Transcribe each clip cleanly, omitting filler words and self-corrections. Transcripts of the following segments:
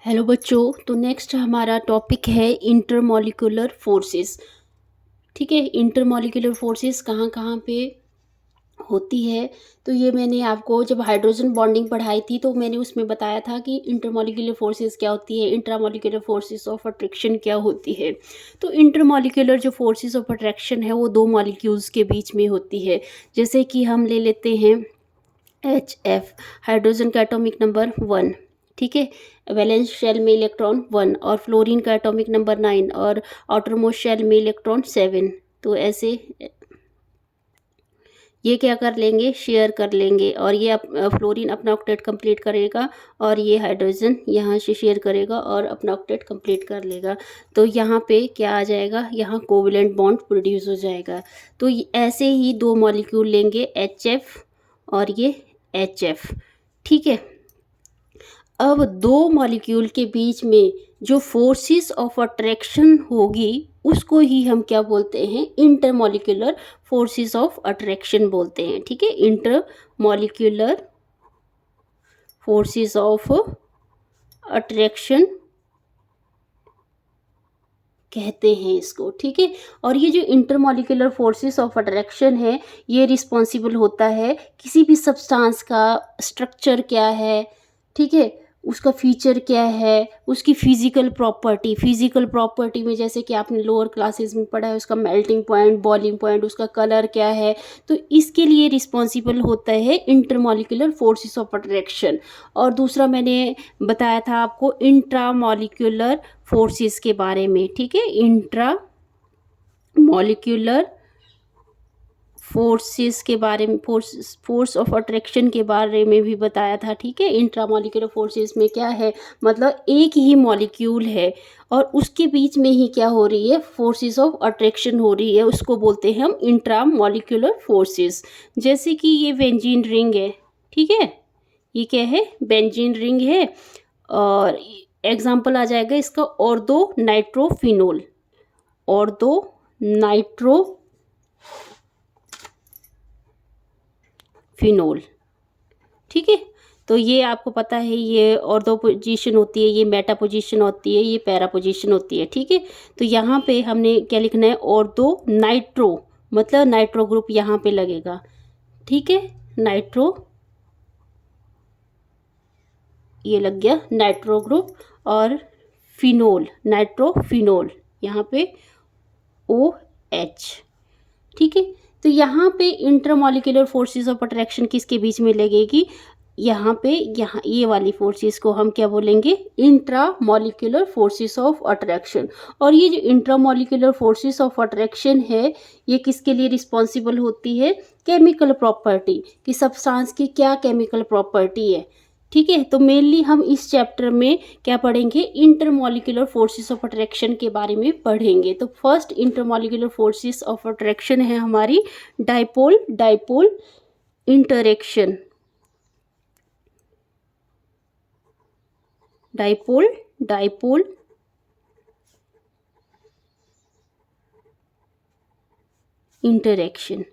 Hello बच्चों। तो next हमारा टॉपिक है इंटरमॉलिक्यूलर फोर्सेस। ठीक है, इंटरमॉलिक्यूलर फोर्सेस कहाँ कहाँ पे होती है। तो ये मैंने आपको जब हाइड्रोजन बॉन्डिंग पढ़ाई थी तो मैंने उसमें बताया था कि इंटरमॉलिक्यूलर फोर्सेस क्या होती है, इंट्रामॉलिक्यूलर फोर्सेस ऑफ अट्रैक्शन क्या होती है। तो इंटरमॉलिक्यूलर जो फोर्सेस ऑफ अट्रैक्शन है वो दो मॉलिक्यूल्स के बीच में होती है। जैसे कि हम ले लेते हैं HF, हाइड्रोजन का एटॉमिक नंबर 1। ठीक है, वैलेंस शेल में इलेक्ट्रॉन 1 और फ्लोरीन का एटॉमिक नंबर 9 और आउटरमोस्ट शेल में इलेक्ट्रॉन 7। तो ऐसे ये क्या कर लेंगे, शेयर कर लेंगे और ये फ्लोरीन अपना ऑक्टेट कंप्लीट करेगा और ये हाइड्रोजन यहाँ से शेयर करेगा और अपना ऑक्टेट कंप्लीट कर लेगा। तो यहाँ पे क्या आ जाएगा, यहाँ कोवलेंट बॉन्ड प्रोड्यूस हो जाएगा। तो ऐसे ही दो मॉलिक्यूल लेंगे HF और ये HF। ठीक है, अब दो मॉलिक्यूल के बीच में जो फोर्सेस ऑफ अट्रैक्शन होगी उसको ही हम क्या बोलते हैं, इंटरमॉलिक्यूलर फोर्सेस ऑफ अट्रैक्शन बोलते हैं। ठीक है, इंटरमॉलिक्यूलर फोर्सेस ऑफ अट्रैक्शन कहते हैं इसको। ठीक है, और ये जो इंटरमॉलिक्यूलर फोर्सेस ऑफ अट्रैक्शन है ये रिस्पॉन्सिबल होता है किसी भी सब्सटेंस का स्ट्रक्चर क्या है, ठीक है, उसका फीचर क्या है, उसकी फिजिकल प्रॉपर्टी में जैसे कि आपने लोअर क्लासेस में पढ़ा है उसका मेल्टिंग पॉइंट, बॉइलिंग पॉइंट, उसका कलर क्या है। तो इसके लिए रिस्पॉन्सिबल होता है इंटरमॉलिक्यूलर फोर्सेस ऑफ अट्रैक्शन। और दूसरा मैंने बताया था आपको इंट्रामॉलिक्यूलर फोर्सेस के बारे में। ठीक है, इंट्रा मॉलिक्यूलर फोर्सेस के बारे में, फोर्स ऑफ अट्रैक्शन के बारे में भी बताया था। ठीक है, इंट्रामॉलिक्यूलर फोर्सेस में क्या है, मतलब एक ही मॉलिक्यूल है और उसके बीच में ही क्या हो रही है, फोर्सेस ऑफ अट्रैक्शन हो रही है, उसको बोलते हैं हम इंट्रामॉलिक्यूलर फोर्सेस। जैसे कि ये बेंजीन रिंग है। ठीक है, ये क्या है, बेंजीन रिंग है और एग्जाम्पल आ जाएगा इसका ऑर्थो नाइट्रोफिनोल। Ortho nitrophenol. ठीक है, तो ये आपको पता है ये ऑर्थो पोजीशन होती है, ये मेटा पोजीशन होती है, ये पैरा पोजीशन होती है। ठीक है, तो यहाँ पे हमने क्या लिखना है, ऑर्थो नाइट्रो, मतलब नाइट्रो ग्रुप यहाँ पे लगेगा। ठीक है, नाइट्रो, ये लग गया नाइट्रो ग्रुप और फिनोल, नाइट्रोफिनोल यहाँ पे OH। ठीक है, तो यहाँ पे इंटरमॉलिक्यूलर फोर्सेस ऑफ अट्रैक्शन किसके बीच में लगेगी, यहाँ पे, यहाँ ये वाली फोर्सेस को हम क्या बोलेंगे, इंट्रामॉलिक्यूलर फोर्सेस ऑफ अट्रैक्शन। और ये जो इंट्रामॉलिक्यूलर फोर्सेस ऑफ अट्रैक्शन है ये किसके लिए रिस्पॉन्सिबल होती है, केमिकल प्रॉपर्टी, कि सब्सटेंस की क्या केमिकल प्रॉपर्टी है। ठीक है, तो मेनली हम इस चैप्टर में क्या पढ़ेंगे, इंटरमॉलिक्यूलर फोर्सेस ऑफ अट्रैक्शन के बारे में पढ़ेंगे। तो first intermolecular forces of attraction है हमारी dipole dipole interaction. Dipole dipole interaction.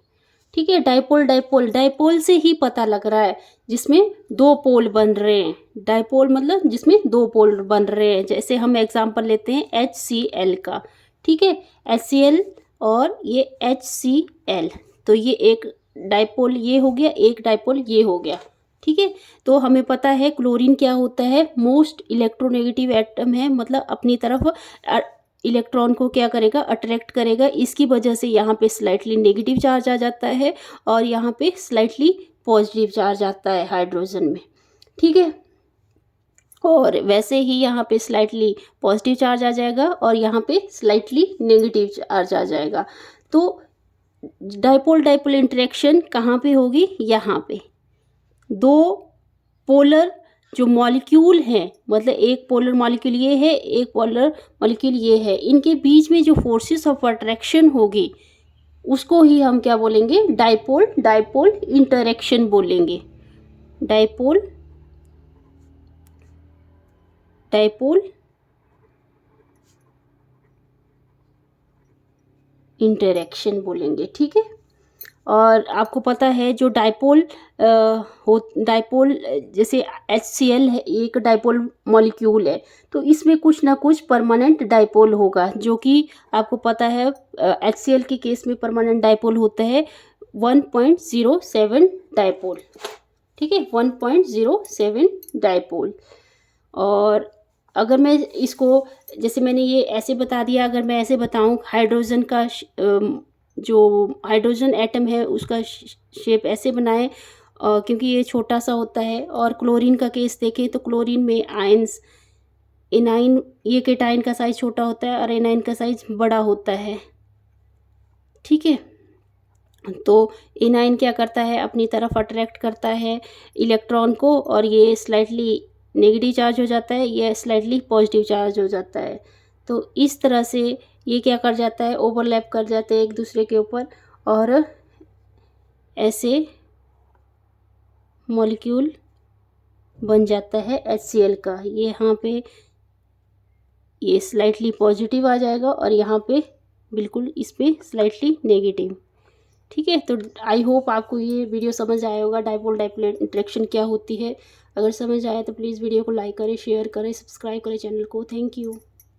ठीक है, डाइपोल डाइपोल डाइपोल से ही पता लग रहा है जिसमें दो पोल बन रहे हैं। डाइपोल मतलब जिसमें दो पोल बन रहे हैं। जैसे हम एग्जांपल लेते हैं HCl का। ठीक है, HCl और ये HCl, तो ये एक डाइपोल ये हो गया, एक डाइपोल ये हो गया। ठीक है, तो हमें पता है क्लोरीन क्या होता है, मोस्ट इलेक्ट्रोनेगेटिव एटम है, मतलब अपनी तरफ इलेक्ट्रॉन को क्या करेगा, अट्रैक्ट करेगा। इसकी वजह से यहाँ पे स्लाइटली नेगेटिव चार्ज आ जाता है और यहाँ पे स्लाइटली पॉजिटिव चार्ज आता है हाइड्रोजन में। ठीक है, और वैसे ही यहाँ पे स्लाइटली पॉजिटिव चार्ज आ जाएगा और यहाँ पे स्लाइटली नेगेटिव चार्ज आ जाएगा। तो डाइपोल डाइपोल इंटरेक्शन कहाँ पे होगी, यहाँ पे दो पोलर जो मॉलिक्यूल हैं, मतलब एक पोलर मॉलिक्यूल ये है, एक पोलर मॉलिक्यूल ये है, इनके बीच में जो फोर्सेस ऑफ अट्रैक्शन होगी उसको ही हम क्या बोलेंगे, डाइपोल डाइपोल इंटरेक्शन बोलेंगे। डाइपोल डाइपोल इंटरेक्शन बोलेंगे। ठीक है, और आपको पता है जो डाइपोल डाइपोल जैसे HCl है, एक डाइपोल मॉलिक्यूल है, तो इसमें कुछ ना कुछ परमानेंट डाइपोल होगा, जो कि आपको पता है HCl के केस में परमानेंट डाइपोल होता है 1.07 डाइपोल। ठीक है, 1.07 डाइपोल। और अगर मैं इसको, जैसे मैंने ये ऐसे बता दिया, अगर मैं ऐसे बताऊं हाइड्रोजन का जो हाइड्रोजन एटम है उसका शेप ऐसे बनाएं, क्योंकि ये छोटा सा होता है। और क्लोरीन का केस देखें तो क्लोरीन में आयंस, एनाइन, ये केटाइन का साइज छोटा होता है और एनाइन का साइज बड़ा होता है। ठीक है, तो एनाइन क्या करता है, अपनी तरफ अट्रैक्ट करता है इलेक्ट्रॉन को, और ये स्लाइटली नेगेटिव चार्ज हो जाता है, ये स्लाइटली पॉजिटिव चार्ज हो जाता है। तो इस तरह से ये क्या कर जाता है, ओवरलैप कर जाते हैं एक दूसरे के ऊपर, और ऐसे मॉलिक्यूल बन जाता है HCl का। ये यहाँ पे ये स्लाइटली पॉजिटिव आ जाएगा और यहाँ पे बिल्कुल इस पे स्लाइटली नेगेटिव। ठीक है, तो आई होप आपको ये वीडियो समझ आया होगा, डाइपोल डाइपोल इंटरेक्शन क्या होती है। अगर समझ आया तो प्लीज़ वीडियो को लाइक करें, शेयर करें, सब्सक्राइब करें चैनल को। Thank you.